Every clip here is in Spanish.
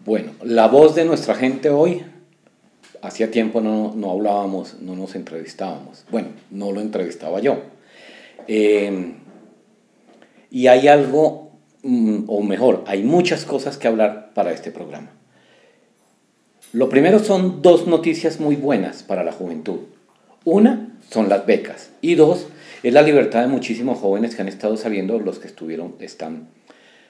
Bueno, la voz de nuestra gente hoy, hacía tiempo no hablábamos, no nos entrevistábamos. Bueno, no lo entrevistaba yo. Y hay algo, o mejor, hay muchas cosas que hablar para este programa. Lo primero son dos noticias muy buenas para la juventud. Una son las becas y dos es la libertad de muchísimos jóvenes que han estado saliendo, los que están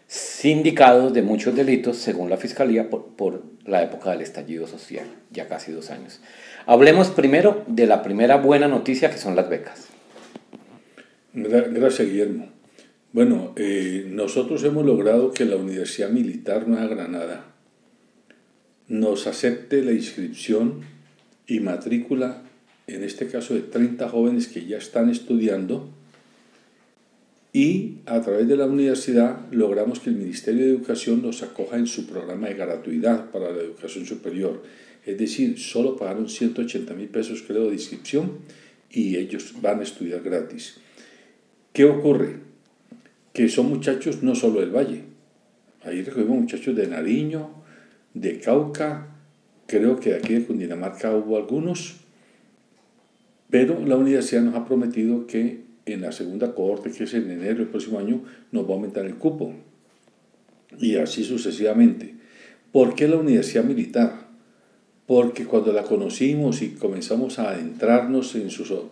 sindicados de muchos delitos según la Fiscalía por la época del estallido social, ya casi 2 años. Hablemos primero de la primera buena noticia, que son las becas. Gracias, Guillermo. Bueno, nosotros hemos logrado que la Universidad Militar Nueva Granada nos acepte la inscripción y matrícula, en este caso de 30 jóvenes que ya están estudiando, y a través de la universidad logramos que el Ministerio de Educación los acoja en su programa de gratuidad para la educación superior. Es decir, solo pagaron 180.000 pesos, creo, de inscripción y ellos van a estudiar gratis. ¿Qué ocurre? Que son muchachos no solo del Valle. Ahí recogimos muchachos de Nariño, de Cauca, creo que de aquí de Cundinamarca hubo algunos, pero la universidad nos ha prometido que en la segunda cohorte, que es en enero del próximo año, nos va a aumentar el cupo. Y así sucesivamente. ¿Por qué la Universidad Militar? Porque cuando la conocimos y comenzamos a adentrarnos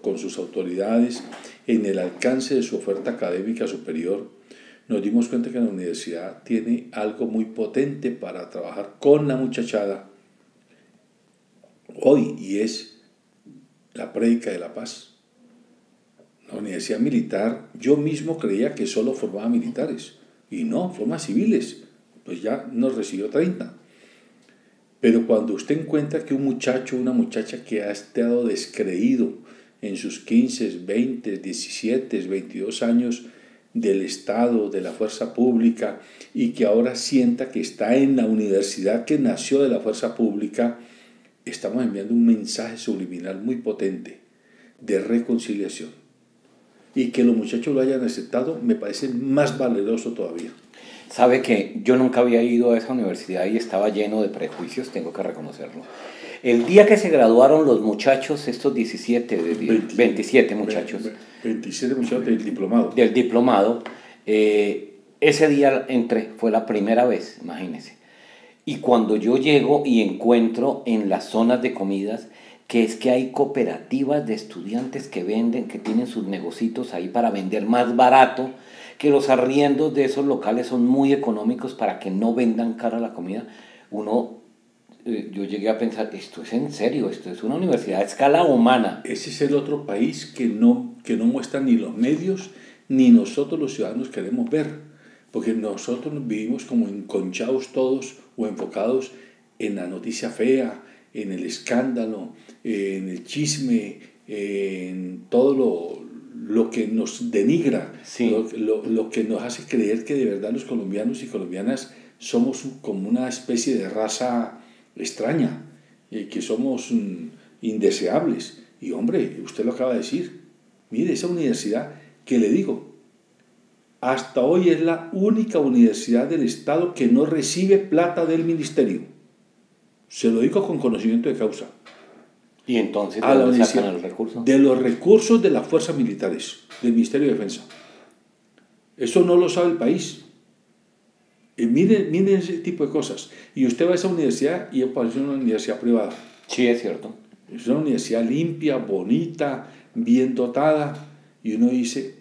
con sus autoridades en el alcance de su oferta académica superior, nos dimos cuenta que la universidad tiene algo muy potente para trabajar con la muchachada hoy, y es la prédica de la paz. La Universidad Militar, yo mismo creía que solo formaba militares, y no, forma civiles, pues ya nos recibió 30. Pero cuando usted encuentra que un muchacho o una muchacha que ha estado descreído en sus 15, 20, 17, 22 años del Estado, de la fuerza pública, y que ahora sienta que está en la universidad que nació de la fuerza pública, estamos enviando un mensaje subliminal muy potente de reconciliación. Y que los muchachos lo hayan aceptado me parece más valeroso todavía. Sabe que yo nunca había ido a esa universidad y estaba lleno de prejuicios, tengo que reconocerlo. El día que se graduaron los muchachos, estos 27 muchachos. 27 muchachos del diplomado. Del diplomado, ese día entré, fue la primera vez, imagínense. Y cuando yo llego y encuentro en las zonas de comidas que es que hay cooperativas de estudiantes que venden, que tienen sus negocios ahí para vender más barato, que los arriendos de esos locales son muy económicos para que no vendan cara la comida, yo llegué a pensar, esto es en serio, esto es una universidad a escala humana. Ese es el otro país que no muestran ni los medios, ni nosotros los ciudadanos queremos ver, porque nosotros vivimos como enconchados todos o enfocados en la noticia fea, en el escándalo, en el chisme, en todo lo que nos denigra, sí. lo que nos hace creer que de verdad los colombianos y colombianas somos como una especie de raza extraña, que somos indeseables. Y hombre, usted lo acaba de decir, mire, esa universidad que le digo, hasta hoy es la única universidad del Estado que no recibe plata del ministerio. Se lo digo con conocimiento de causa. ¿Y entonces de dónde sacan los recursos? De los recursos de las fuerzas militares, del Ministerio de Defensa. Eso no lo sabe el país. Miren ese tipo de cosas. Y usted va a esa universidad y parece una universidad privada. Sí, es cierto. Es una universidad limpia, bonita, bien dotada. Y uno dice,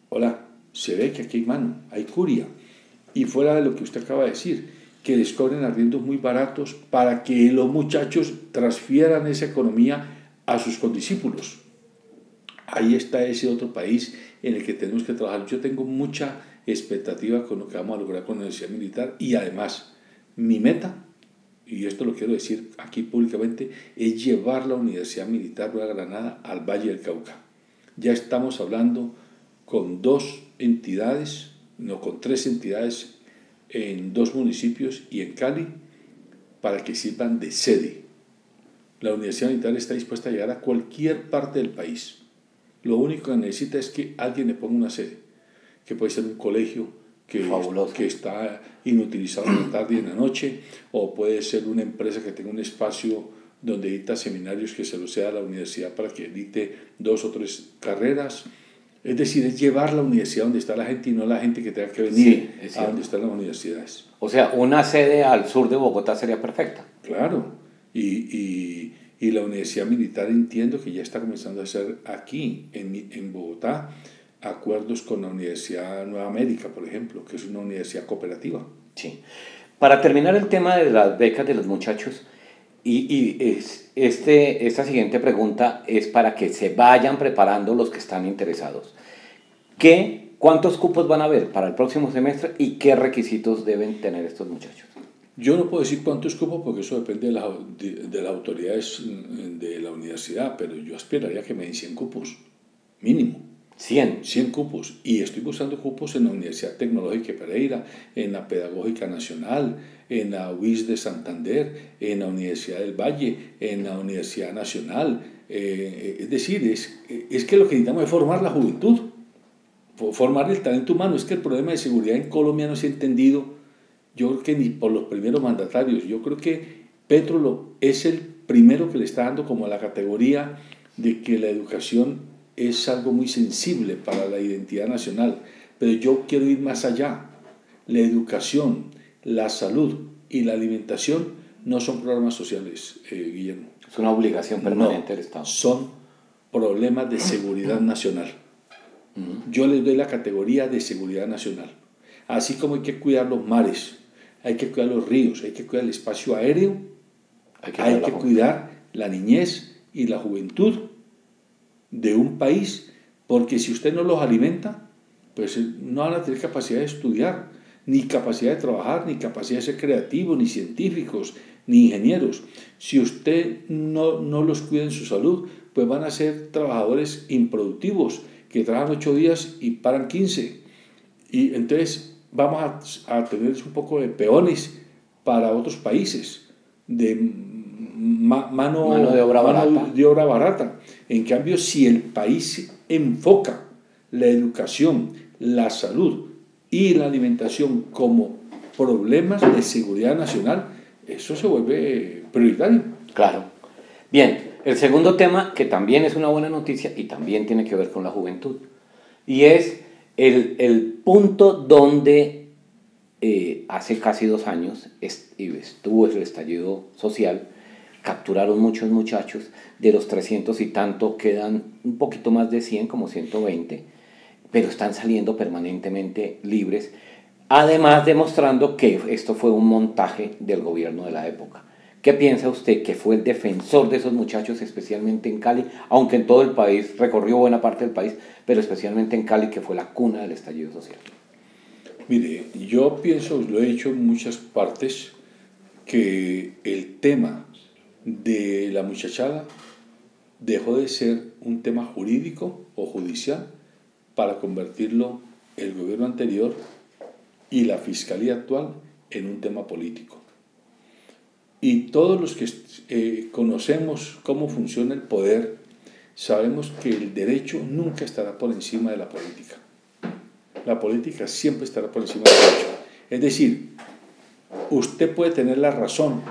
hola, se ve que aquí hay mano, hay curia. Y fuera de lo que usted acaba de decir, que les cobren arriendos muy baratos para que los muchachos transfieran esa economía a sus condiscípulos. Ahí está ese otro país en el que tenemos que trabajar. Yo tengo mucha expectativa con lo que vamos a lograr con la Universidad Militar, y además mi meta, y esto lo quiero decir aquí públicamente, es llevar la Universidad Militar Nueva Granada al Valle del Cauca. Ya estamos hablando con 2 entidades, no, con 3 entidades en 2 municipios y en Cali, para que sirvan de sede. La Universidad Militar está dispuesta a llegar a cualquier parte del país. Lo único que necesita es que alguien le ponga una sede, que puede ser un colegio, que está inutilizado en la tarde y en la noche, o puede ser una empresa que tenga un espacio donde dicta seminarios que se lo sea a la universidad para que dicte 2 o 3 carreras. Es decir, es llevar la universidad donde está la gente y no la gente que tenga que venir a donde están las universidades. O sea, una sede al sur de Bogotá sería perfecta. Claro, y la Universidad Militar entiendo que ya está comenzando a hacer aquí, en Bogotá, acuerdos con la Universidad Nueva América, por ejemplo, que es una universidad cooperativa. Sí. Para terminar el tema de las becas de los muchachos, esta siguiente pregunta es para que se vayan preparando los que están interesados. ¿Cuántos cupos van a haber para el próximo semestre y qué requisitos deben tener estos muchachos? Yo no puedo decir cuántos cupos porque eso depende de las autoridades de la universidad, pero yo aspiraría a que me den 100 cupos, mínimo. 100 cupos. Y estoy buscando cupos en la Universidad Tecnológica de Pereira, en la Pedagógica Nacional, en la UIS de Santander, en la Universidad del Valle, en la Universidad Nacional. Es decir, es que lo que necesitamos es formar la juventud, formar el talento humano. Es que el problema de seguridad en Colombia no se ha entendido, yo creo que ni por los primeros mandatarios. Yo creo que Petro es el primero que le está dando como la categoría de que la educación es algo muy sensible para la identidad nacional, pero yo quiero ir más allá. La educación, la salud y la alimentación no son programas sociales, Guillermo. Es una obligación permanente del Estado. Son problemas de seguridad nacional. Yo les doy la categoría de seguridad nacional. Así como hay que cuidar los mares, hay que cuidar los ríos, hay que cuidar el espacio aéreo, hay que cuidar la niñez y la juventud de un país, porque si usted no los alimenta, pues no van a tener capacidad de estudiar, ni capacidad de trabajar, ni capacidad de ser creativos, ni científicos, ni ingenieros. Si usted no los cuida en su salud, pues van a ser trabajadores improductivos, que trabajan 8 días y paran 15. Y entonces vamos a tener un poco de peones para otros países, de mano de obra barata. En cambio, si el país enfoca la educación, la salud y la alimentación como problemas de seguridad nacional, eso se vuelve prioritario. Claro. Bien, el segundo tema, que también es una buena noticia y también tiene que ver con la juventud, y es el punto donde hace casi 2 años estuvo el estallido social. Capturaron muchos muchachos, de los 300 y tanto quedan un poquito más de 100, como 120, pero están saliendo permanentemente libres, además demostrando que esto fue un montaje del gobierno de la época. ¿Qué piensa usted, que fue el defensor de esos muchachos, especialmente en Cali, aunque en todo el país, recorrió buena parte del país, pero especialmente en Cali, que fue la cuna del estallido social? Mire, yo pienso, lo he dicho en muchas partes, que el tema de la muchachada dejó de ser un tema jurídico o judicial para convertirlo el gobierno anterior y la fiscalía actual en un tema político. Y todos los que conocemos cómo funciona el poder, sabemos que el derecho nunca estará por encima de la política. La política siempre estará por encima del derecho. Es decir, usted puede tener la razón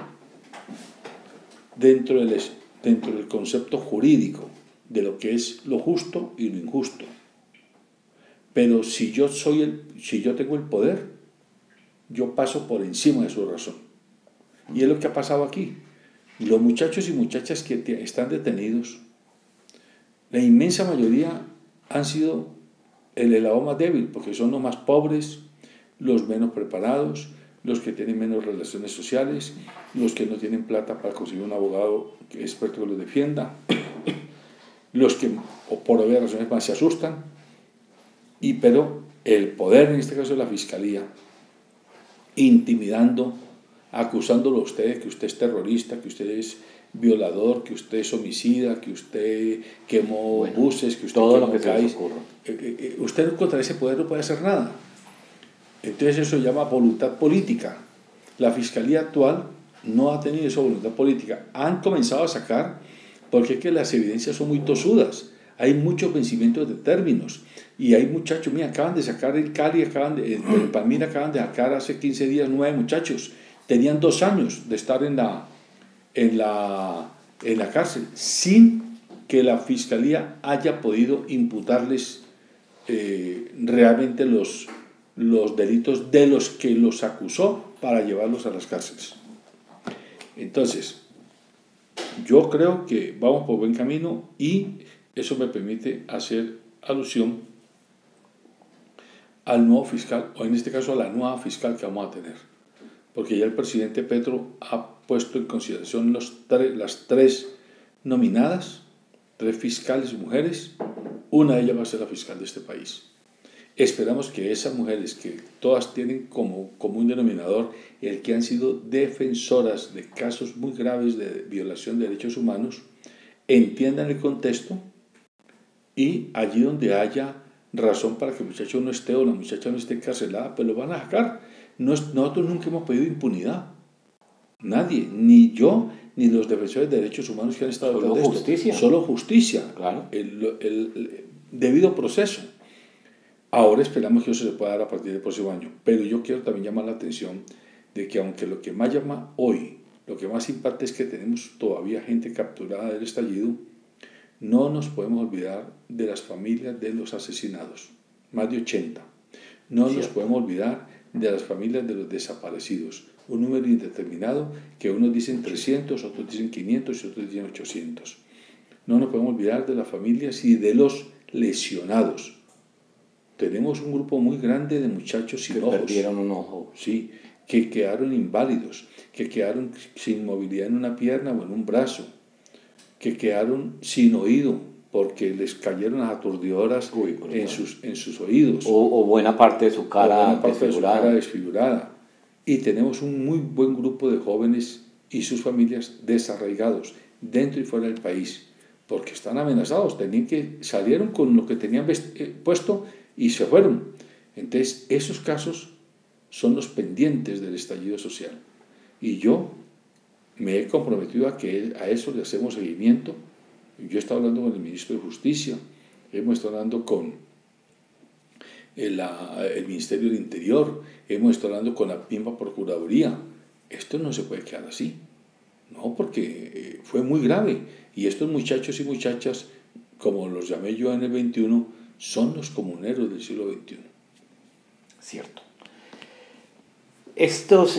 dentro del concepto jurídico de lo que es lo justo y lo injusto. Pero si yo tengo el poder, yo paso por encima de su razón. Y es lo que ha pasado aquí. Los muchachos y muchachas que están detenidos, la inmensa mayoría han sido el eslabón más débil, porque son los más pobres, los menos preparados, los que tienen menos relaciones sociales, los que no tienen plata para conseguir un abogado experto que los defienda, los que por obvias razones más se asustan, pero el poder, en este caso de la fiscalía, intimidando, acusándolo a usted de que usted es terrorista, que usted es violador, que usted es homicida, que usted quemó buses, que usted todo quemó lo que calles. Usted contra ese poder no puede hacer nada. Entonces eso se llama voluntad política. La fiscalía actual no ha tenido esa voluntad política. Han comenzado a sacar, porque es que las evidencias son muy tosudas. hay muchos vencimientos de términos. Y hay muchachos, mira, acaban de sacar el Cali, el Palmira acaban de sacar hace 15 días 9 muchachos. Tenían 2 años de estar en la cárcel, sin que la Fiscalía haya podido imputarles realmente los delitos de los que los acusó para llevarlos a las cárceles. Entonces, yo creo que vamos por buen camino y eso me permite hacer alusión al nuevo fiscal, o en este caso a la nueva fiscal que vamos a tener, porque ya el presidente Petro ha puesto en consideración las 3 nominadas, 3 fiscales mujeres, una de ellas va a ser la fiscal de este país. Esperamos que esas mujeres, que todas tienen como común denominador el que han sido defensoras de casos muy graves de violación de derechos humanos, entiendan el contexto y allí donde haya razón para que el muchacho no esté o la muchacha no esté encarcelada, pues lo van a sacar. Nosotros nunca hemos pedido impunidad. Nadie, ni yo, ni los defensores de derechos humanos que han estado detrás de justicia. Solo justicia, claro. El debido proceso. Ahora esperamos que eso se pueda dar a partir del próximo año. Pero yo quiero también llamar la atención de que aunque lo que más llama hoy, lo que más impacta es que tenemos todavía gente capturada del estallido, no nos podemos olvidar de las familias de los asesinados, más de 80. No nos podemos olvidar de las familias de los desaparecidos, un número indeterminado que unos dicen 300, otros dicen 500 y otros dicen 800. No nos podemos olvidar de las familias y de los lesionados. Tenemos un grupo muy grande de muchachos sin ojos. Perdieron un ojo. Sí, que quedaron inválidos, que quedaron sin movilidad en una pierna o en un brazo, que quedaron sin oído porque les cayeron las aturdidoras en sus oídos. O buena parte de su cara desfigurada. Y tenemos un muy buen grupo de jóvenes y sus familias desarraigados dentro y fuera del país, porque están amenazados, salieron con lo que tenían puesto y se fueron. Entonces, esos casos son los pendientes del estallido social. Y yo me he comprometido a eso le hacemos seguimiento. Yo he estado hablando con el ministro de Justicia, hemos estado hablando con el Ministerio del Interior, hemos estado hablando con la misma Procuraduría. Esto no se puede quedar así, no, porque fue muy grave. Y estos muchachos y muchachas, como los llamé yo en el 21, son los comuneros del siglo XXI. Cierto. Todos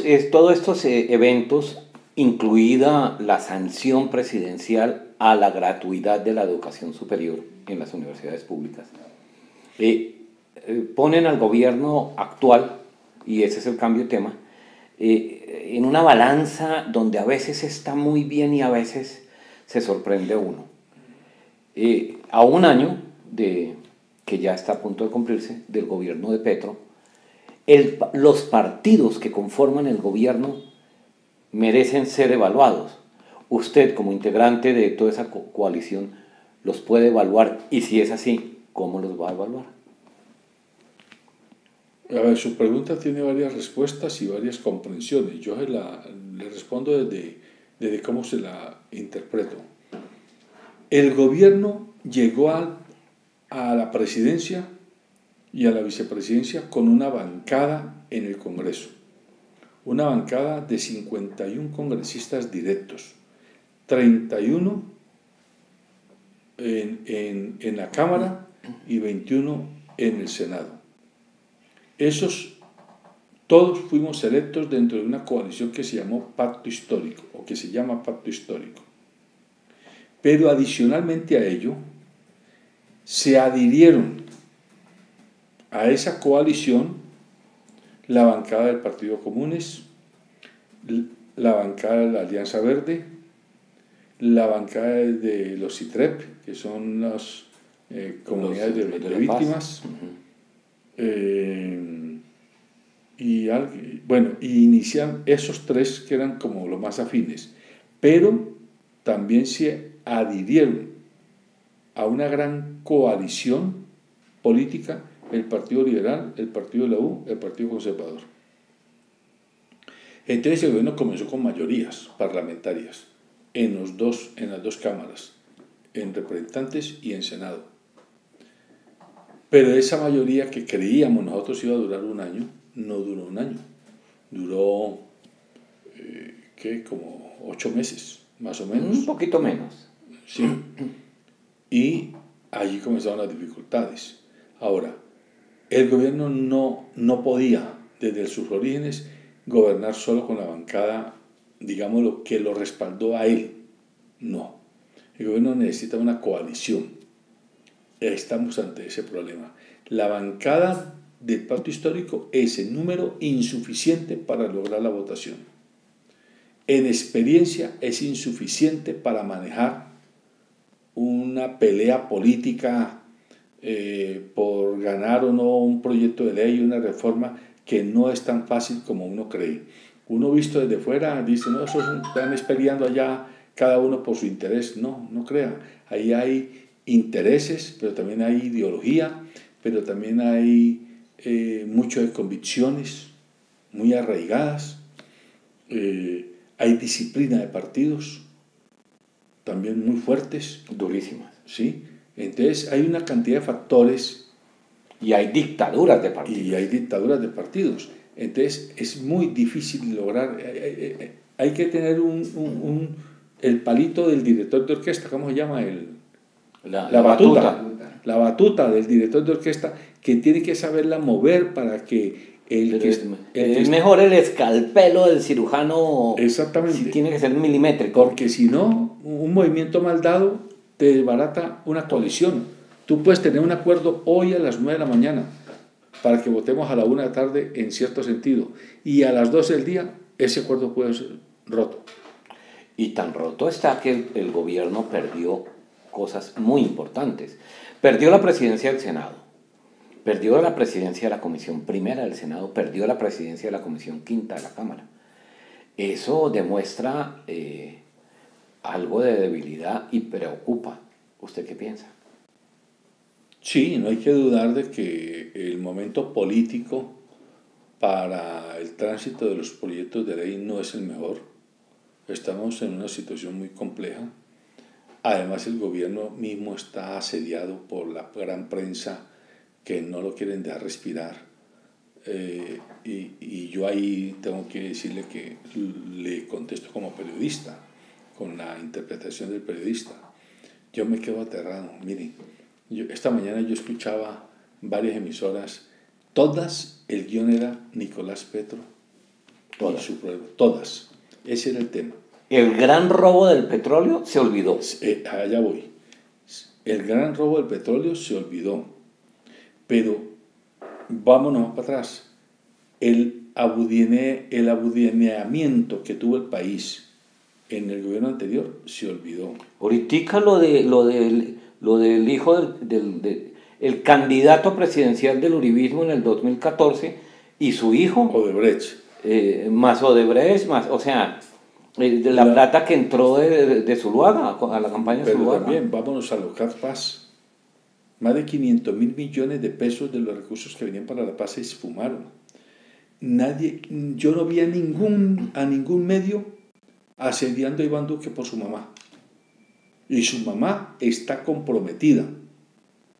estos eventos, incluida la sanción presidencial a la gratuidad de la educación superior en las universidades públicas, ponen al gobierno actual, y ese es el cambio de tema, en una balanza donde a veces está muy bien y a veces se sorprende uno. A un año que ya está a punto de cumplirse del gobierno de Petro, los partidos que conforman el gobierno merecen ser evaluados. Usted, como integrante de toda esa coalición, los puede evaluar, y si es así, ¿cómo los va a evaluar? A ver, su pregunta tiene varias respuestas y varias comprensiones. Yo le respondo desde cómo se la interpreto. El gobierno llegó a la presidencia y a la vicepresidencia con una bancada en el Congreso. Una bancada de 51 congresistas directos, 31 en la Cámara y 21 en el Senado. Todos fuimos electos dentro de una coalición que se llamó Pacto Histórico, o que se llama Pacto Histórico. Pero adicionalmente a ello, se adhirieron a esa coalición la bancada del Partido Comunes, la bancada de la Alianza Verde, la bancada de los CITREP, que son las comunidades de víctimas, y inician esos 3 que eran como los más afines, pero también se adhirieron a una gran coalición política, el Partido Liberal, el Partido de la U, el Partido Conservador. Entonces el gobierno comenzó con mayorías parlamentarias en las dos cámaras, en representantes y en Senado. Pero esa mayoría que creíamos nosotros iba a durar un año, no duró un año. Duró, ¿qué? Como 8 meses, más o menos. Un poquito menos. Sí. Y allí comenzaron las dificultades. Ahora, el gobierno no podía, desde sus orígenes, gobernar solo con la bancada, digámoslo, que lo respaldó a él. No. El gobierno necesita una coalición. Estamos ante ese problema. La bancada del pacto histórico es en número insuficiente para lograr la votación. En experiencia es insuficiente para manejar una pelea política por ganar o no un proyecto de ley, una reforma que no es tan fácil como uno cree. Uno visto desde fuera dice, no, esos están peleando allá cada uno por su interés. No, no crea. Ahí hay intereses, pero también hay ideología, pero también hay mucho de convicciones muy arraigadas. Hay disciplina de partidos también muy fuertes. Durísimas. ¿Sí? Entonces hay una cantidad de factores. Y hay dictaduras de partidos. Y hay dictaduras de partidos. Entonces es muy difícil lograr. Hay que tener el palito del director de orquesta, ¿cómo se llama? La batuta. La batuta del director de orquesta, que tiene que saberla mover para que es mejor el escalpelo del cirujano. Exactamente. Si tiene que ser milimétrico. Porque si no, un movimiento mal dado te desbarata una coalición. Tú puedes tener un acuerdo hoy a las 9 de la mañana para que votemos a la 1 de la tarde en cierto sentido. Y a las 12 del día ese acuerdo puede ser roto. Y tan roto está que el gobierno perdió cosas muy importantes. Perdió la presidencia del Senado, perdió la presidencia de la Comisión Primera del Senado, perdió la presidencia de la Comisión Quinta de la Cámara. Eso demuestra algo de debilidad y preocupa. ¿Usted qué piensa? Sí, no hay que dudar de que el momento político para el tránsito de los proyectos de ley no es el mejor. Estamos en una situación muy compleja. Además, el gobierno mismo está asediado por la gran prensa que no lo quieren dejar respirar. Y yo ahí tengo que decirle que le contesto como periodista, con la interpretación del periodista. Yo me quedo aterrado. Miren, esta mañana yo escuchaba varias emisoras, todas, el guión era Nicolás Petro. Todas. Ese era el tema. El gran robo del petróleo se olvidó. Allá voy. El gran robo del petróleo se olvidó. Pero vámonos para atrás. El abudineamiento que tuvo el país en el gobierno anterior se olvidó. Ahorita lo del hijo el candidato presidencial del uribismo en el 2014 y su hijo. Odebrecht. Más Odebrecht, más, o sea, de la plata que entró de Zuluaga a la campaña Pero Zuluaga. También vámonos a Locar Paz. Más de 500 mil millones de pesos de los recursos que venían para la paz se esfumaron. Yo no vi a ningún medio asediando a Iván Duque por su mamá. Y su mamá está comprometida.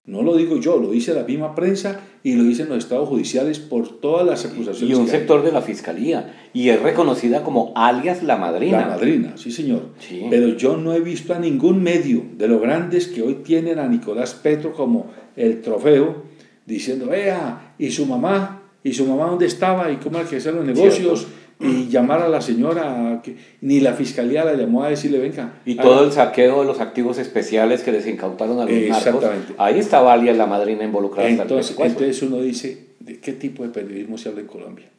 No lo digo yo, lo dice la misma prensa y lo dicen los estados judiciales por todas las acusaciones. Y un sector de la fiscalía. Y es reconocida como alias La Madrina. La Madrina, sí señor. Sí. Pero yo no he visto a ningún medio de los grandes que hoy tienen a Nicolás Petro como el trofeo, diciendo, vea, ¿y su mamá dónde estaba? ¿Y cómo hay que hacer los negocios? ¿Cierto? Y llamar a la señora, ni la fiscalía la llamó a decirle, venga. Y todo el saqueo de los activos especiales que les incautaron a los narcos. Ahí estaba alias La Madrina involucrada. Entonces uno dice, ¿de qué tipo de periodismo se habla en Colombia?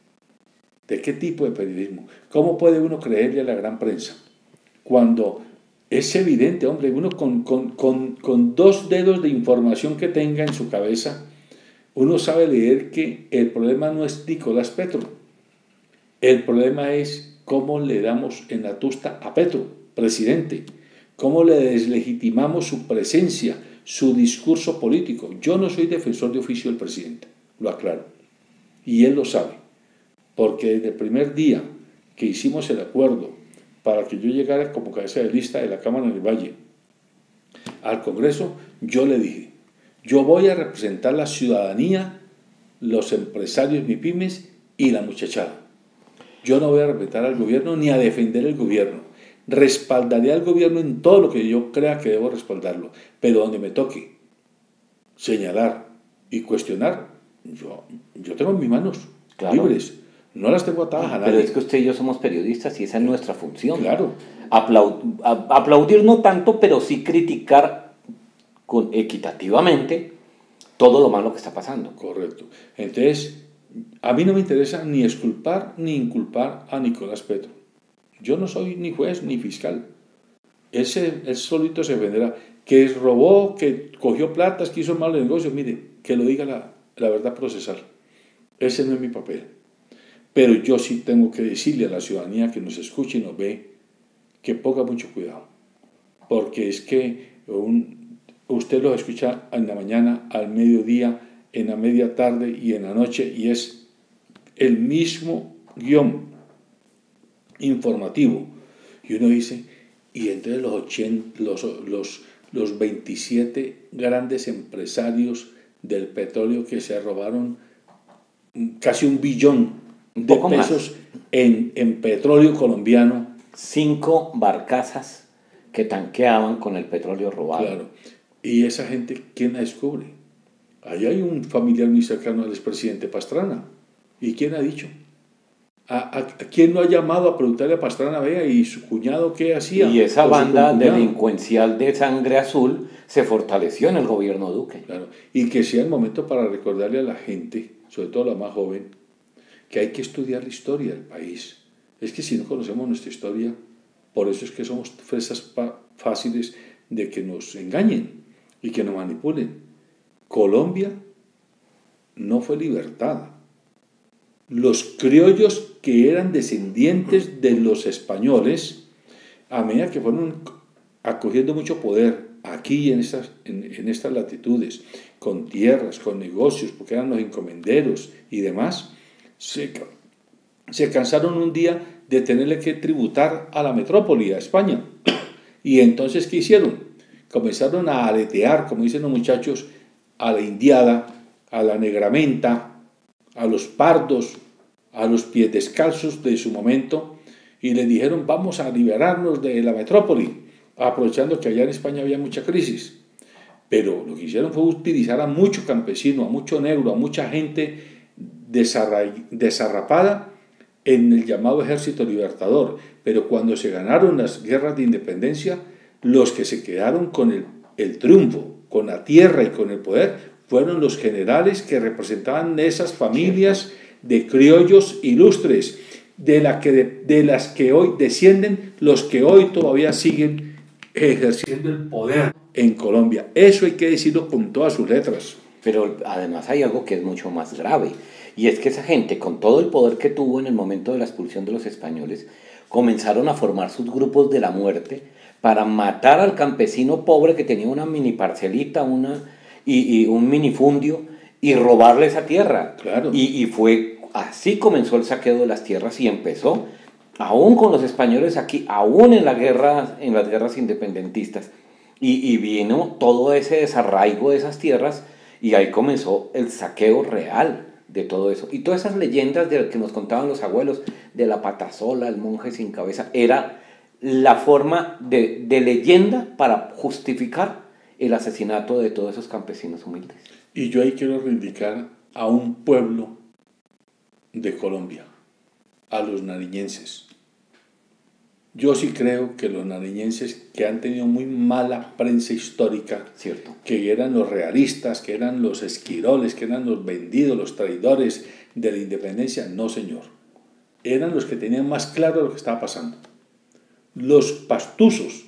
¿De qué tipo de periodismo? ¿Cómo puede uno creerle a la gran prensa? Cuando es evidente, hombre, uno con 2 dedos de información que tenga en su cabeza, uno sabe leer que el problema no es Nicolás Petro. El problema es cómo le damos en la tusta a Petro, presidente, cómo le deslegitimamos su presencia, su discurso político. Yo no soy defensor de oficio del presidente, lo aclaro, y él lo sabe, porque desde el primer día que hicimos el acuerdo para que yo llegara como cabeza de lista de la Cámara del Valle al Congreso, yo le dije, Yo voy a representar la ciudadanía, los empresarios, MIPYMES y la muchachada. Yo no voy a representar al gobierno ni a defender el gobierno. Respaldaré al gobierno en todo lo que yo crea que debo respaldarlo, pero donde me toque señalar y cuestionar, yo tengo mis manos libres, no las tengo atadas a nadie. Pero es que usted y yo somos periodistas y esa es nuestra función. Claro. Aplaudir no tanto, pero sí criticar equitativamente todo lo malo que está pasando. Correcto. Entonces, a mí no me interesa ni exculpar ni inculpar a Nicolás Petro. Yo no soy ni juez ni fiscal. Él solito se defenderá. Que robó, que cogió platas, que hizo malos negocios, mire, que lo diga la verdad procesal. Ese no es mi papel. Pero yo sí tengo que decirle a la ciudadanía que nos escuche y nos ve que ponga mucho cuidado. Porque es que usted los escucha en la mañana, al mediodía, en la media tarde y en la noche, y es el mismo guión informativo. Y uno dice, y entre los 27 grandes empresarios del petróleo que se robaron casi $1 billón de pesos en petróleo colombiano. 5 barcazas que tanqueaban con el petróleo robado. Claro. Y esa gente, ¿quién la descubre? Ahí hay un familiar muy cercano al expresidente Pastrana. ¿Y quién ha dicho? ¿A quién no ha llamado a preguntarle a Pastrana, vea, y su cuñado qué hacía? Y esa banda delincuencial de sangre azul se fortaleció en el gobierno Duque. Claro. Y que sea el momento para recordarle a la gente, sobre todo la más joven, que hay que estudiar la historia del país. Es que si no conocemos nuestra historia, por eso es que somos fresas fáciles de que nos engañen y que nos manipulen. Colombia no fue libertada. Los criollos que eran descendientes de los españoles, a medida que fueron acogiendo mucho poder aquí en estas latitudes, con tierras, con negocios, porque eran los encomenderos y demás, se cansaron un día de tenerle que tributar a la metrópoli, a España. Y entonces, ¿qué hicieron? Comenzaron a aletear, como dicen los muchachos, a la indiada, a la negramenta, a los pardos, a los pies descalzos de su momento, y les dijeron, vamos a liberarnos de la metrópoli, aprovechando que allá en España había mucha crisis. Pero lo que hicieron fue utilizar a mucho campesino, a mucho negro, a mucha gente desarrapada en el llamado Ejército Libertador. Pero cuando se ganaron las guerras de independencia, los que se quedaron con el triunfo, con la tierra y con el poder, fueron los generales que representaban esas familias de criollos ilustres, de las que hoy descienden los que hoy todavía siguen ejerciendo el poder en Colombia. Eso hay que decirlo con todas sus letras. Pero además hay algo que es mucho más grave, y es que esa gente, con todo el poder que tuvo en el momento de la expulsión de los españoles, comenzaron a formar sus grupos de la muerte para matar al campesino pobre que tenía una mini parcelita, y un minifundio, y robarle esa tierra. Claro. Y fue así comenzó el saqueo de las tierras, y empezó aún con los españoles aquí, aún en las guerras independentistas, y vino todo ese desarraigo de esas tierras, y ahí comenzó el saqueo real de todo eso. Y todas esas leyendas de que nos contaban los abuelos, de la pata sola, el monje sin cabeza, era la forma de leyenda para justificar el asesinato de todos esos campesinos humildes. Y yo ahí quiero reivindicar a un pueblo de Colombia, a los nariñenses. Yo sí creo que los nariñenses, que han tenido muy mala prensa histórica, Cierto, que eran los realistas, que eran los esquiroles, que eran los vendidos, los traidores de la independencia, no señor. Eran los que tenían más claro lo que estaba pasando. Los pastusos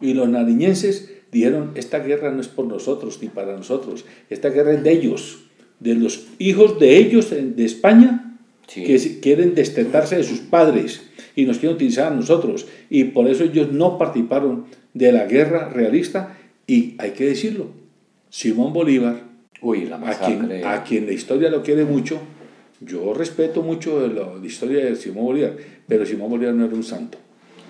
y los nariñenses dijeron, esta guerra no es por nosotros ni para nosotros, esta guerra es de ellos, de los hijos de ellos de España, sí, que quieren destetarse de sus padres y nos quieren utilizar a nosotros, y por eso ellos no participaron de la guerra realista. Y hay que decirlo, Simón Bolívar, a quien la historia lo quiere mucho, yo respeto mucho la historia de Simón Bolívar, pero Simón Bolívar no era un santo.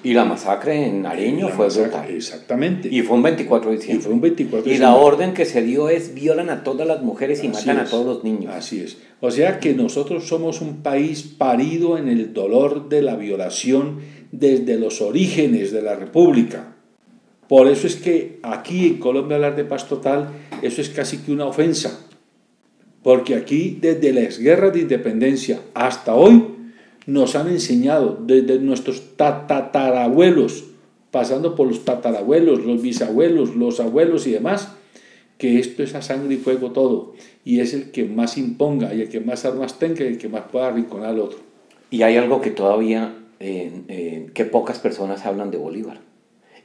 Y la masacre en Nariño fue brutal. Exactamente. Y fue un 24 de diciembre. Y fue un 24 de Y diciembre. la orden que se dio es: violan a todas las mujeres y matan a todos los niños. Así es. O sea que nosotros somos un país parido en el dolor de la violación desde los orígenes de la República. Por eso es que aquí en Colombia hablar de paz total, eso es casi que una ofensa. Porque aquí, desde las guerras de independencia hasta hoy, nos han enseñado, desde nuestros tatarabuelos, pasando por los tatarabuelos, los bisabuelos, los abuelos y demás, que esto es a sangre y fuego todo, y es el que más imponga, y el que más armas tenga, y el que más pueda arrinconar al otro. Y hay algo que todavía, que pocas personas hablan de Bolívar,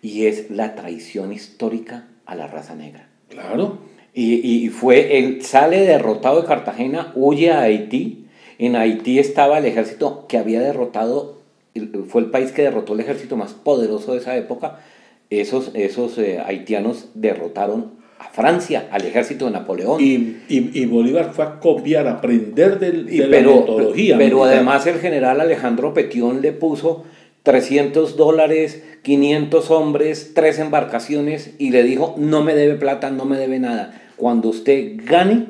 y es la traición histórica a la raza negra. Claro. Y él sale derrotado de Cartagena, huye a Haití. En Haití estaba el ejército que había derrotado, fue el país que derrotó el ejército más poderoso de esa época. Esos haitianos derrotaron a Francia, al ejército de Napoleón. Y Bolívar fue a copiar, a aprender de la metodología. Pero además el general Alejandro Petión le puso $300, 500 hombres, 3 embarcaciones, y le dijo: no me debe plata, no me debe nada. Cuando usted gane,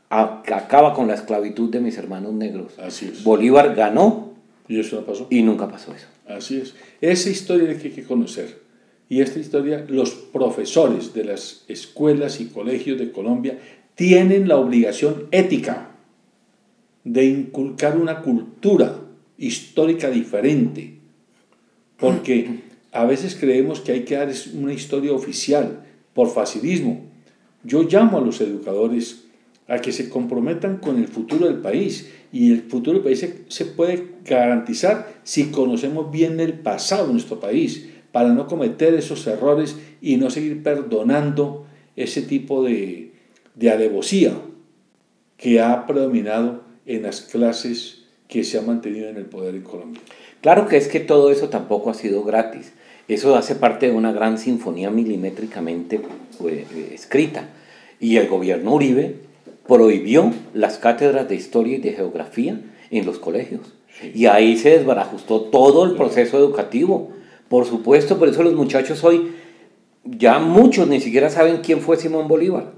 acaba con la esclavitud de mis hermanos negros. Así es. Bolívar ganó. Y eso no pasó. Y nunca pasó eso. Así es. Esa historia es la que hay que conocer. Y esta historia, los profesores de las escuelas y colegios de Colombia tienen la obligación ética de inculcar una cultura histórica diferente. Porque a veces creemos que hay que dar una historia oficial por facilismo. Yo llamo a los educadores a que se comprometan con el futuro del país, y el futuro del país se puede garantizar si conocemos bien el pasado de nuestro país, para no cometer esos errores y no seguir perdonando ese tipo de alevosía que ha predominado en las clases que se han mantenido en el poder en Colombia. Claro que es que todo eso tampoco ha sido gratis. Eso hace parte de una gran sinfonía milimétricamente escrita. Y el gobierno Uribe prohibió las cátedras de historia y de geografía en los colegios. Sí. Y ahí se desbarajustó todo el proceso educativo. Por supuesto, por eso los muchachos hoy, ya muchos ni siquiera saben quién fue Simón Bolívar.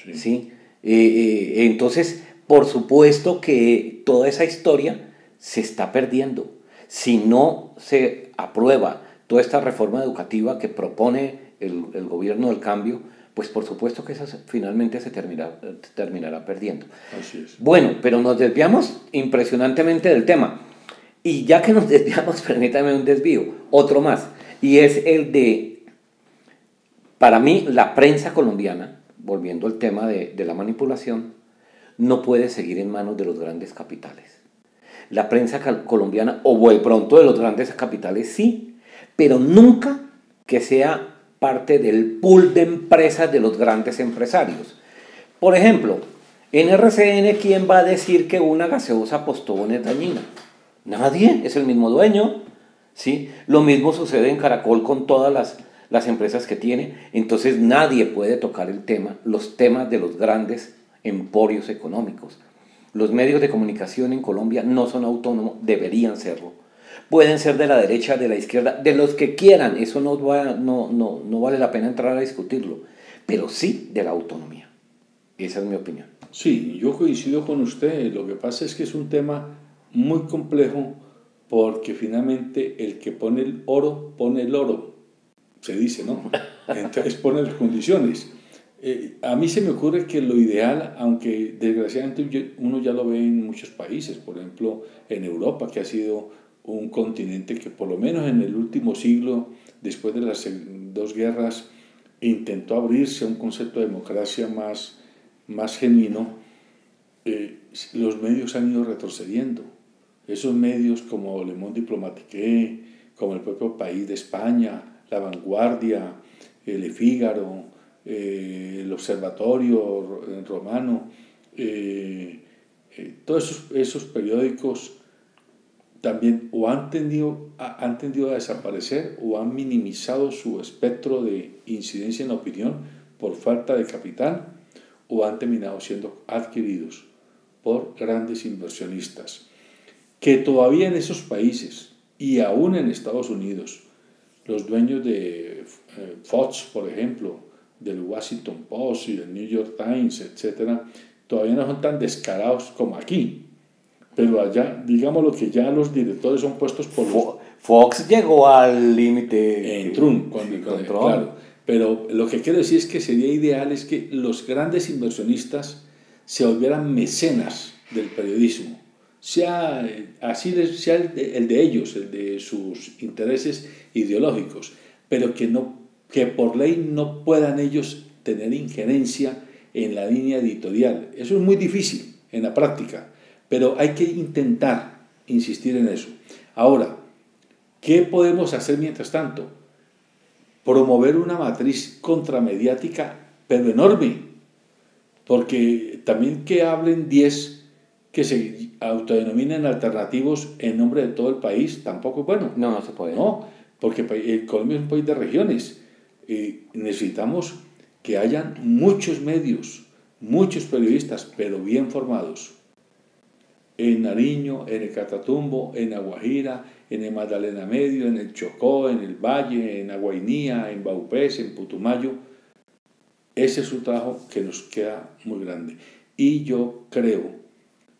Sí. ¿Sí? Entonces, por supuesto que toda esa historia se está perdiendo. Si no se aprueba toda esta reforma educativa que propone el gobierno del cambio, pues por supuesto que eso finalmente se terminará perdiendo. Así es. Bueno, pero nos desviamos impresionantemente del tema. Y ya que nos desviamos, permítame un desvío, otro más. Y es el de, para mí, la prensa colombiana, volviendo al tema de la manipulación, no puede seguir en manos de los grandes capitales. La prensa colombiana, o de pronto de los grandes capitales, sí, pero nunca que sea parte del pool de empresas de los grandes empresarios. Por ejemplo, en RCN, ¿quién va a decir que una gaseosa Postobón es dañina? Nadie, es el mismo dueño, ¿sí? Lo mismo sucede en Caracol con todas las empresas que tiene. Entonces nadie puede tocar los temas de los grandes emporios económicos. Los medios de comunicación en Colombia no son autónomos, deberían serlo. Pueden ser de la derecha, de la izquierda, de los que quieran, eso no vale la pena entrar a discutirlo, pero sí de la autonomía. Esa es mi opinión. Sí, yo coincido con usted. Lo que pasa es que es un tema muy complejo, porque finalmente el que pone el oro, pone el oro, se dice, ¿no? Entonces pone las condiciones. A mí se me ocurre que lo ideal, aunque desgraciadamente uno ya lo ve en muchos países, por ejemplo en Europa, que ha sido un continente que por lo menos en el último siglo, después de las 2 guerras, intentó abrirse a un concepto de democracia más genuino. Los medios han ido retrocediendo. Esos medios como Le Monde Diplomatique, como el propio País de España, La Vanguardia, Le Figaro, el Observatorio Romano, todos esos periódicos también o han tendido a desaparecer, o han minimizado su espectro de incidencia en la opinión por falta de capital, o han terminado siendo adquiridos por grandes inversionistas, que todavía en esos países y aún en Estados Unidos, los dueños de Fox, por ejemplo, del Washington Post y del New York Times, etcétera, todavía no son tan descarados como aquí. Pero allá, digamos lo que ya los directores son puestos por Fox llegó al límite en Trump, claro. Pero lo que quiero decir es que sería ideal es que los grandes inversionistas se volvieran mecenas del periodismo, sea el de ellos, el de sus intereses ideológicos, pero que por ley no puedan ellos tener injerencia en la línea editorial. Eso es muy difícil en la práctica, pero hay que intentar insistir en eso. Ahora, ¿qué podemos hacer mientras tanto? Promover una matriz contramediática, pero enorme, porque también que hablen 10 que se autodenominen alternativos en nombre de todo el país, tampoco es bueno. No se puede. No, porque Colombia es un país de regiones. Necesitamos que hayan muchos medios, muchos periodistas, pero bien formados. En Nariño, en el Catatumbo, en La Guajira, en el Magdalena Medio, en el Chocó, en el Valle, en Aguainía, en Baupés, en Putumayo. Ese es un trabajo que nos queda muy grande. Y yo creo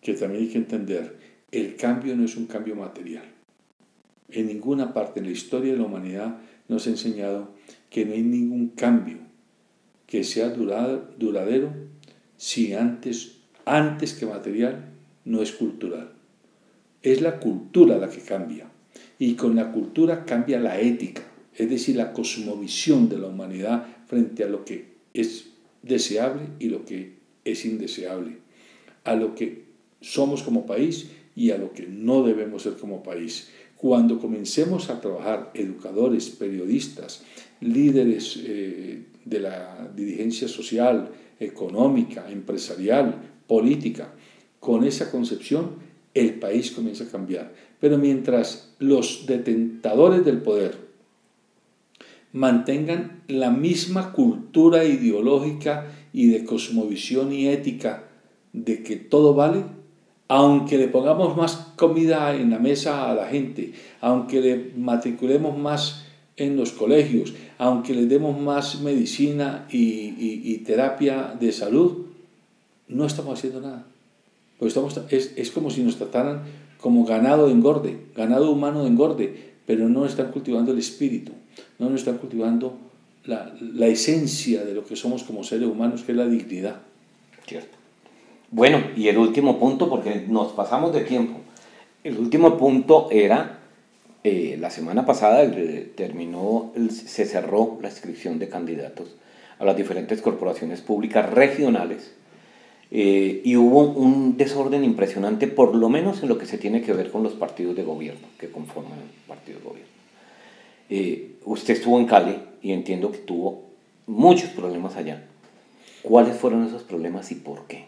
que también hay que entender, el cambio no es un cambio material. En ninguna parte en la historia de la humanidad nos ha enseñado que no hay ningún cambio que sea duradero si antes que material no es cultural. Es la cultura la que cambia. Y con la cultura cambia la ética, es decir, la cosmovisión de la humanidad frente a lo que es deseable y lo que es indeseable, a lo que somos como país y a lo que no debemos ser como país. Cuando comencemos a trabajar educadores, periodistas, líderes de la dirigencia social, económica, empresarial, política, con esa concepción, el país comienza a cambiar. Pero mientras los detentadores del poder mantengan la misma cultura ideológica y de cosmovisión y ética de que todo vale, aunque le pongamos más comida en la mesa a la gente, aunque le matriculemos más en los colegios, aunque les demos más medicina y terapia de salud, no estamos haciendo nada. Pues es como si nos trataran como ganado de engorde, ganado humano de engorde, pero no están cultivando el espíritu, no nos están cultivando la esencia de lo que somos como seres humanos, que es la dignidad. Cierto. Bueno, y el último punto, porque nos pasamos de tiempo. El último punto era, la semana pasada se cerró la inscripción de candidatos a las diferentes corporaciones públicas regionales. Y hubo un desorden impresionante, por lo menos en lo que se tiene que ver con los partidos de gobierno que conforman el partido de gobierno. Usted estuvo en Cali y entiendo que tuvo muchos problemas allá. ¿Cuáles fueron esos problemas y por qué?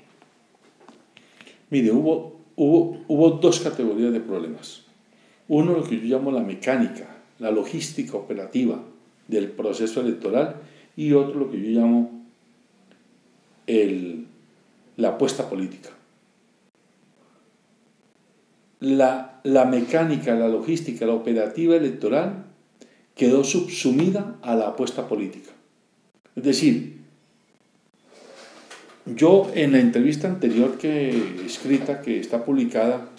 Mire, hubo dos categorías de problemas. Uno, lo que yo llamo la mecánica, la logística operativa del proceso electoral, y otro, lo que yo llamo la apuesta política. La mecánica, la logística, la operativa electoral quedó subsumida a la apuesta política. Es decir, yo en la entrevista anterior escrita, que está publicada,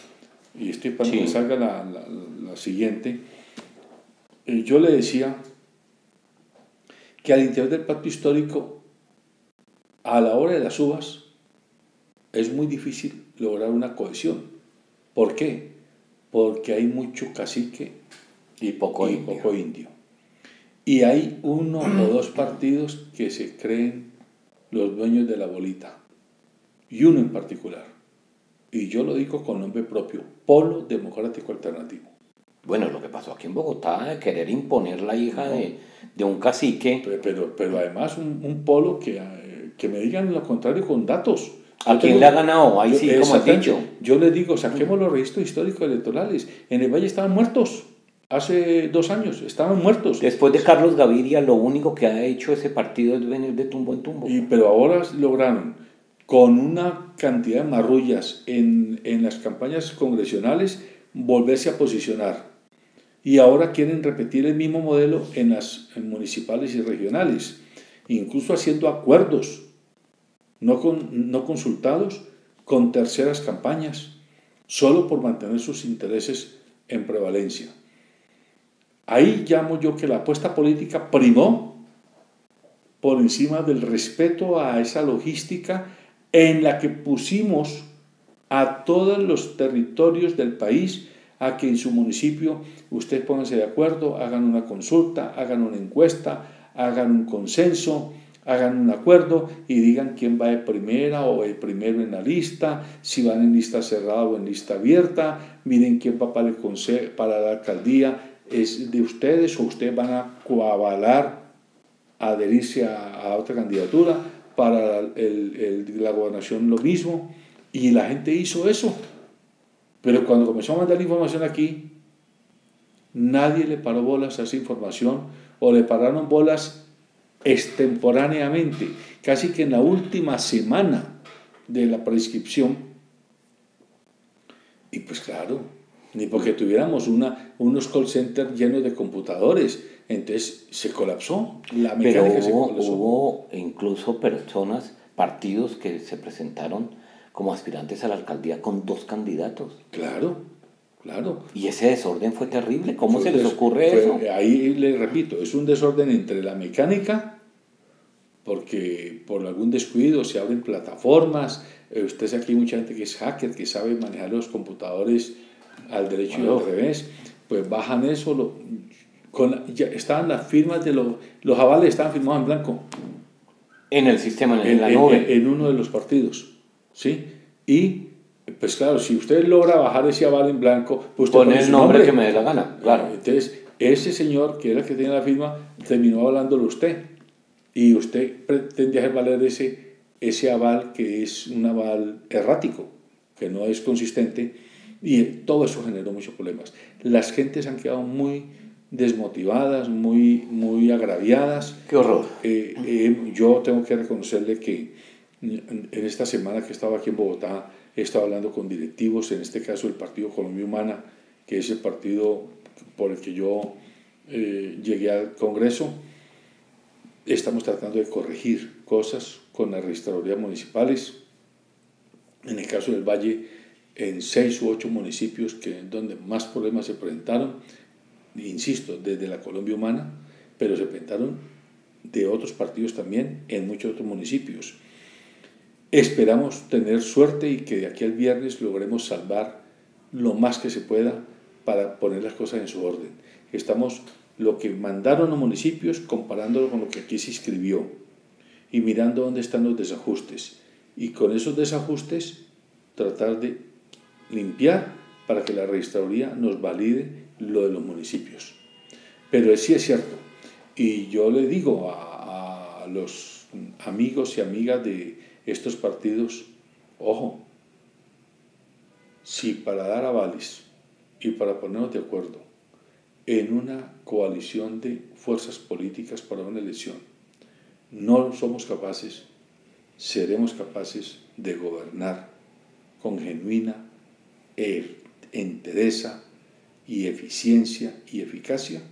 y estoy para que salga la siguiente, yo le decía que al interior del pacto histórico, a la hora de las uvas, es muy difícil lograr una cohesión. ¿Por qué? Porque hay mucho cacique y poco indio. Y hay uno o dos partidos que se creen los dueños de la bolita. Y uno en particular. Y yo lo digo con nombre propio: Polo Democrático Alternativo. Bueno, lo que pasó aquí en Bogotá, de querer imponer la hija de un cacique. Pero además un polo que me digan lo contrario con datos. ¿A quién le ha ganado? Ahí sí, como has dicho. Yo les digo, saquemos los registros históricos electorales. En el Valle estaban muertos. Hace 2 años estaban muertos. Después de Carlos Gaviria, lo único que ha hecho ese partido es venir de tumbo en tumbo. Pero ahora lograron, con una cantidad de marrullas en las campañas congresionales, volverse a posicionar. Y ahora quieren repetir el mismo modelo en municipales y regionales, incluso haciendo acuerdos no consultados con terceras campañas, solo por mantener sus intereses en prevalencia. Ahí llamo yo que la apuesta política primó por encima del respeto a esa logística en la que pusimos a todos los territorios del país a que en su municipio ustedes pónganse de acuerdo, hagan una consulta, hagan una encuesta, hagan un consenso, hagan un acuerdo y digan quién va de primera o el primero en la lista, si van en lista cerrada o en lista abierta, miren quién va para la alcaldía, es de ustedes o ustedes van a coavalar, adherirse a otra candidatura, para la gobernación lo mismo, y la gente hizo eso. Pero cuando comenzó a mandar la información aquí, nadie le paró bolas a esa información, o le pararon bolas extemporáneamente, casi que en la última semana de la prescripción. Y pues claro, ni porque tuviéramos unos call centers llenos de computadores, entonces se colapsó, la mecánica. Pero se colapsó. hubo incluso personas, partidos que se presentaron como aspirantes a la alcaldía con 2 candidatos. Claro. Y ese desorden fue terrible. ¿Cómo se les ocurre eso? Ahí le repito, es un desorden entre la mecánica, porque por algún descuido se abren plataformas. Usted sabe que hay mucha gente que es hacker, que sabe manejar los computadores al derecho y al revés. Pues bajan eso, ya estaban las firmas de los avales, estaban firmados en blanco. En el sistema, en la nube. En uno de los partidos, ¿sí? Y pues claro, si usted logra bajar ese aval en blanco, pues usted pone el nombre que me dé la gana, claro. Entonces, ese señor que era el que tenía la firma, terminó avalándolo usted. Y usted pretende hacer valer ese aval, que es un aval errático, que no es consistente, y todo eso generó muchos problemas. Las gentes han quedado muy desmotivadas, muy agraviadas. ¡Qué horror! Yo tengo que reconocerle que en esta semana que estaba aquí en Bogotá, he estado hablando con directivos, en este caso el Partido Colombia Humana, que es el partido por el que yo llegué al Congreso. Estamos tratando de corregir cosas con las registradurías municipales. En el caso del Valle, en 6 u 8 municipios donde más problemas se presentaron, insisto, desde la Colombia Humana, pero se presentaron de otros partidos también en muchos otros municipios. Esperamos tener suerte y que de aquí al viernes logremos salvar lo más que se pueda para poner las cosas en su orden. Estamos lo que mandaron los municipios comparándolo con lo que aquí se escribió y mirando dónde están los desajustes. Y con esos desajustes tratar de limpiar para que la registraduría nos valide lo de los municipios. Pero sí es cierto, y yo le digo a los amigos y amigas de estos partidos, ojo, si para dar avales y para ponernos de acuerdo en una coalición de fuerzas políticas para una elección no somos capaces, seremos capaces de gobernar con genuina entereza y eficiencia y eficacia.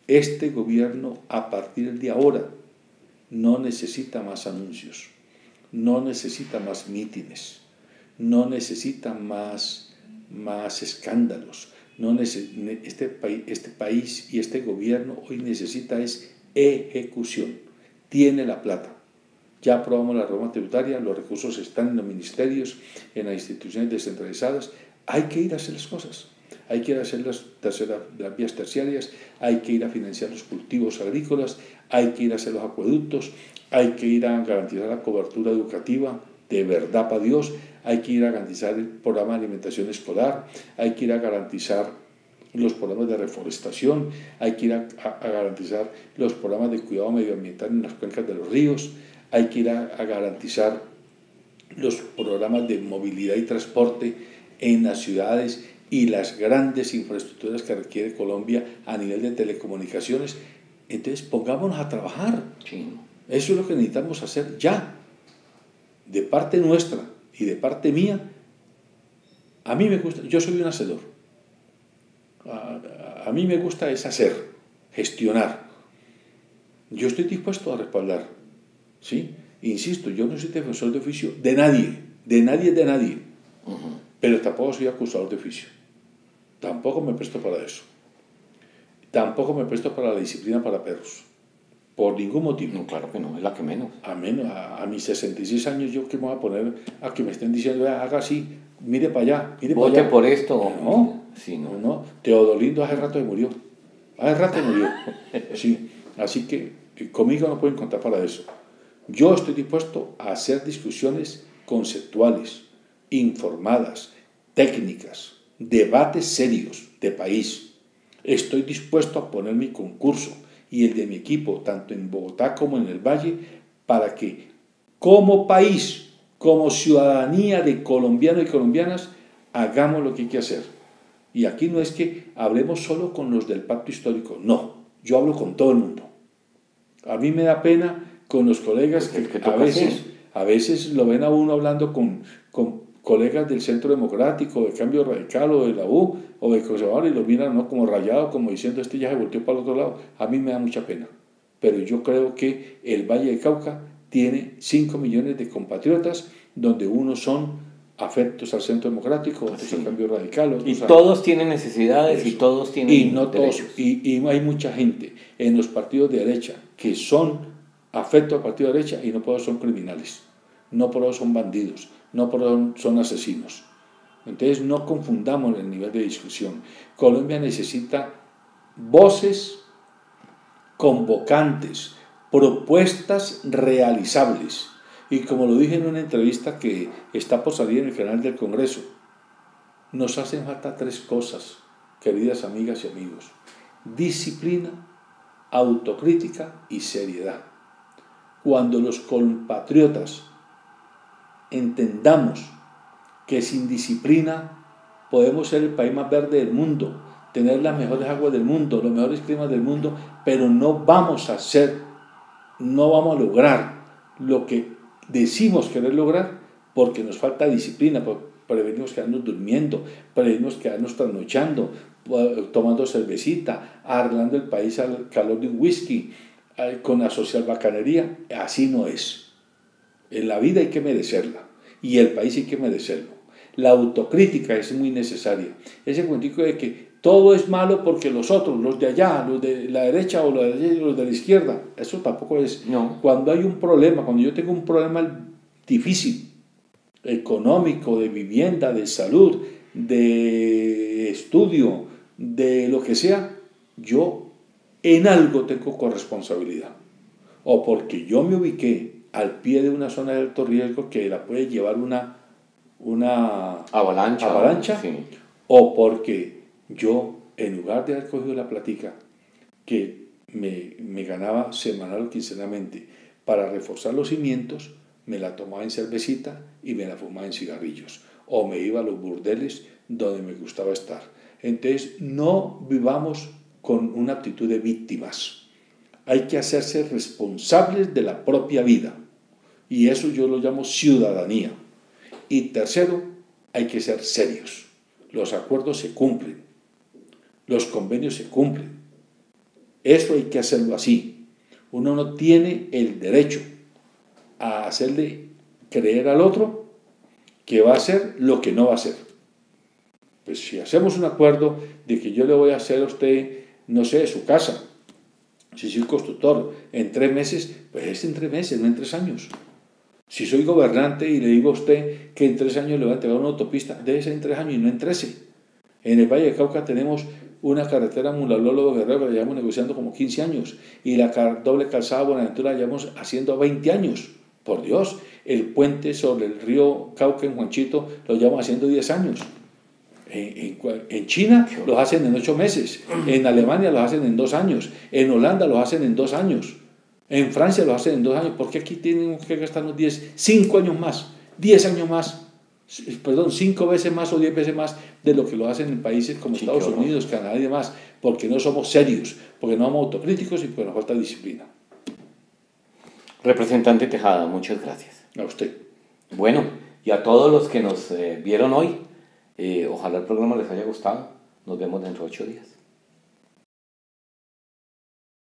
Este gobierno, a partir de ahora, no necesita más anuncios, no necesita más mítines, no necesita más escándalos. Este país y este gobierno hoy necesita es ejecución. Tiene la plata. Ya aprobamos la reforma tributaria, los recursos están en los ministerios, en las instituciones descentralizadas. Hay que ir a hacer las cosas. Hay que ir a hacer las vías terciarias, hay que ir a financiar los cultivos agrícolas, hay que ir a hacer los acueductos, hay que ir a garantizar la cobertura educativa, de verdad para Dios, hay que ir a garantizar el programa de alimentación escolar, hay que ir a garantizar los programas de reforestación, hay que ir a garantizar los programas de cuidado medioambiental en las cuencas de los ríos, hay que ir a garantizar los programas de movilidad y transporte en las ciudades y las grandes infraestructuras que requiere Colombia a nivel de telecomunicaciones. Entonces pongámonos a trabajar. Sí. Eso es lo que necesitamos hacer ya. De parte nuestra y de parte mía, a mí me gusta, yo soy un hacedor. A mí me gusta es hacer, gestionar. Yo estoy dispuesto a respaldar, ¿sí? Insisto, yo no soy defensor de oficio de nadie, pero tampoco soy acusador de oficio. Tampoco me presto para eso. Tampoco me presto para la disciplina para perros. Por ningún motivo. No, claro que no, es la que menos. A mis 66 años, yo que me voy a poner a que me estén diciendo, haga así, mire para allá, mire para allá. Vote por esto. No, sí, no. no. Teodolindo hace rato que murió. Sí. Así que conmigo no pueden contar para eso. Yo estoy dispuesto a hacer discusiones conceptuales, informadas, técnicas, debates serios de país. Estoy dispuesto a poner mi concurso y el de mi equipo, tanto en Bogotá como en el Valle, para que como país, como ciudadanía de colombianos y colombianas, hagamos lo que hay que hacer. Y aquí no es que hablemos solo con los del pacto histórico, no, yo hablo con todo el mundo. A mí me da pena con los colegas que a veces lo ven a uno hablando con colegas del Centro Democrático, de Cambio Radical o de la U o de Conservador y lo miran, ¿no?, como rayado, como diciendo este ya se volteó para el otro lado. A mí me da mucha pena, pero yo creo que el Valle del Cauca tiene 5 millones de compatriotas, donde unos son afectos al Centro Democrático, otros al Cambio Radical, otros todos tienen necesidades y todos tienen derechos. Y hay mucha gente en los partidos de derecha que son afectos al partido de derecha y no por eso son criminales, no por eso son bandidos, no por eso son asesinos. Entonces no confundamos el nivel de discusión. Colombia necesita voces convocantes, propuestas realizables. Y como lo dije en una entrevista que está por salir en el canal del Congreso, nos hacen falta 3 cosas, queridas amigas y amigos: disciplina, autocrítica y seriedad. Cuando los compatriotas entendamos que sin disciplina podemos ser el país más verde del mundo, tener las mejores aguas del mundo, los mejores climas del mundo, pero no vamos a lograr lo que decimos querer lograr porque nos falta disciplina, preferimos quedarnos durmiendo, preferimos quedarnos trasnochando, tomando cervecita, arreglando el país al calor de un whisky, con la social bacanería. Así no es. En la vida hay que merecerla y el país hay que merecerlo. La autocrítica es muy necesaria. Ese cuentico de que todo es malo porque los otros, los de allá, los de la derecha o los de la izquierda, eso tampoco es. No. Cuando hay un problema, cuando yo tengo un problema difícil, económico, de vivienda, de salud, de estudio, de lo que sea, yo en algo tengo corresponsabilidad. O porque yo me ubiqué al pie de una zona de alto riesgo que la puede llevar una avalancha, sí. O porque yo, en lugar de haber cogido la platica que me ganaba semanal o quincenalmente para reforzar los cimientos, me la tomaba en cervecita y me la fumaba en cigarrillos, o me iba a los burdeles donde me gustaba estar. Entonces, no vivamos con una actitud de víctimas. Hay que hacerse responsables de la propia vida, y eso yo lo llamo ciudadanía. Y tercero, hay que ser serios. Los acuerdos se cumplen, los convenios se cumplen. Eso hay que hacerlo así. Uno no tiene el derecho a hacerle creer al otro que va a hacer lo que no va a hacer. Pues si hacemos un acuerdo de que yo le voy a hacer a usted, no sé, su casa, si soy constructor, en 3 meses, pues es en 3 meses, no en 3 años. Si soy gobernante y le digo a usted que en 3 años le va a entregar una autopista, debe ser en 3 años y no en 13. En el Valle del Cauca tenemos una carretera Mulalólogo-Guerrero que la llevamos negociando como 15 años y la doble calzada Buenaventura la llevamos haciendo 20 años. Por Dios, el puente sobre el río Cauca en Juanchito lo llevamos haciendo 10 años. En China los hacen en 8 meses, en Alemania los hacen en 2 años, en Holanda los hacen en 2 años, en Francia los hacen en 2 años. ¿Por qué aquí tienen que gastarnos 5 años más, 10 años más? 5 veces más o 10 veces más de lo que lo hacen en países como Estados Unidos, Canadá y demás, porque no somos serios, porque no somos autocríticos y porque nos falta disciplina. Representante Tejada, muchas gracias. A usted. Bueno, y a todos los que nos vieron hoy, ojalá el programa les haya gustado. Nos vemos dentro de 8 días.